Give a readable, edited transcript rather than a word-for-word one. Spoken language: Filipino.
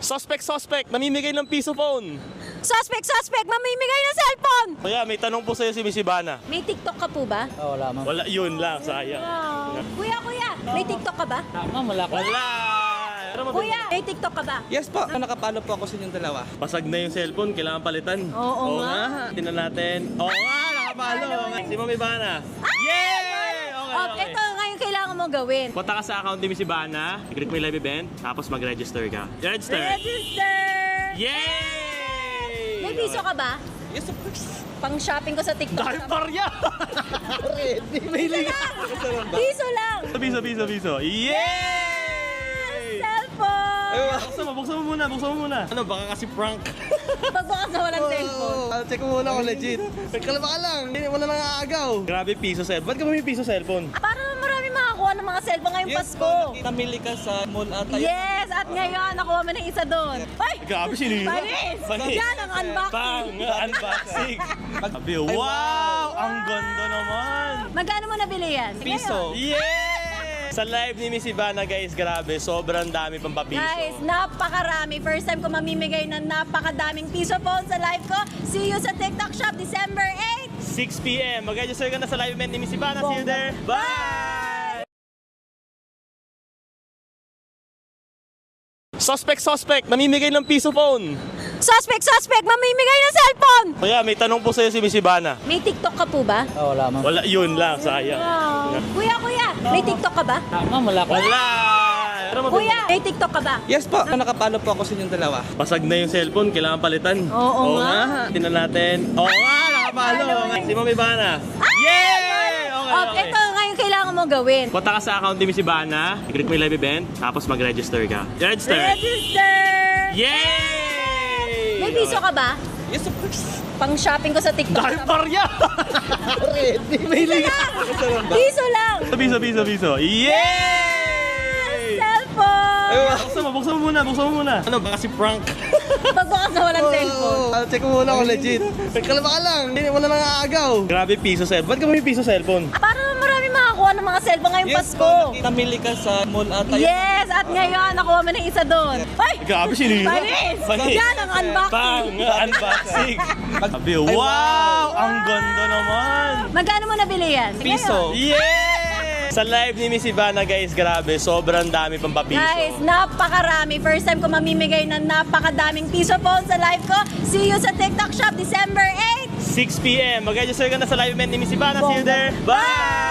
Suspect, namimigay ng piso phone. Suspect, mamimigay ng cellphone! Kuya, may tanong po sa'yo si Miss Ivana. May TikTok ka po ba? Wala, ma'am. Wala, yun lang, sayang. Kuya, may TikTok ka ba? Ma'am, wala ko. Wala! Pero Kuya, may TikTok ka ba? Yes po. Nakapalo po ako sa inyong dalawa. pasag na yung cellphone, kailangan palitan. Oo nga. Tingnan natin. Oo nga, nakapalo. Si Ma'am Ivana. Yay! Okay. Ito ngayon kailangan mo gawin. Punta ka sa account ni Miss Ivana, i-click mo yung live event, tapos mag-register ka. Register! Register! Yay! May piso ka ba? Yes, of course. Pang shopping ko sa TikTok. Dahil parya! Piso lang! Piso. Yay! Cellphone! Buksan mo muna. Ano, baka kasi prank. Pagbukas na walang cellphone. Check mo muna kung legit. Kalma ka lang. Hindi mo na nangaagaw. Grabe, piso cellphone. Ba't ka may piso cellphone? Para marami makakuha ng mga cellphone ngayong Pasko. Namili ka sa mall ata. Yes! At ngayon, nakuha mo ng isa doon. Ay! Grabe, sino yun? Panis! Yan ang unboxing. Unboxing. Sabi, wow! Ang ganda naman! Magkano mo nabili yan? Piso. Yeah! Sa live ni Miss Ivana, guys, grabe, sobrang dami pang papiso. Guys, napakarami. First time ko mamimigay ng napakadaming piso phone sa live ko. See you sa TikTok Shop December 8! 6 p.m. Mag-register ka na sa live event ni Miss Ivana. See you there. Bye! Suspect, namimigay ng piso phone. Suspect, mamimigay ng cellphone! Kuya, may tanong po sa'yo si Miss Ivana. May TikTok ka po ba? Wala, ma'am. Wala, yun lang, sayang. Kuya, may TikTok ka ba? Ma'am, wala ko. Wala! Kuya, may TikTok ka ba? Yes po. Nakapalo po ako sa inyong dalawa. Pasag na yung cellphone, kailangan palitan. Oo nga. Tingnan natin. Oo nga, nakapalo. Si Ma'am Ivana. Yay! Okay. Ito ngayon kailangan mo gawin. Punta ka sa account ni Miss Ivana, i-click mo yung live event, tapos mag-register ka. Register! Register! Yay! May piso ka ba? Yes, of course. Pang shopping ko sa TikTok. Dahil parya! Piso lang! Piso. Yay! Cellphone! Buksan mo muna. Ano, baka kasi prank. Pagbukas na walang cellphone. Check mo muna kung legit. Kalma ka lang. Hindi mo na nangaagaw. Grabe, piso cellphone. Ba't ka may piso cellphone? Para marami makakuha ng mga cellphone ngayong Pasko. Namili ka sa mall ata. Yes! At ngayon, nakuha mo ng isa doon. Ay! Grabe, sino yun? Panis! Yan ang unboxing. Unboxing. Sabi, wow! Ang ganda naman! Magkano mo nabili yan? Piso. Yeah! Sa live ni Miss Ivana, guys, grabe, sobrang dami pang papiso. Guys, napakarami. First time ko mamimigay ng napakadaming piso phone sa live ko. See you sa TikTok Shop December 8! 6 p.m. Mag-register ka na sa live event ni Miss Ivana. See you there. Bye!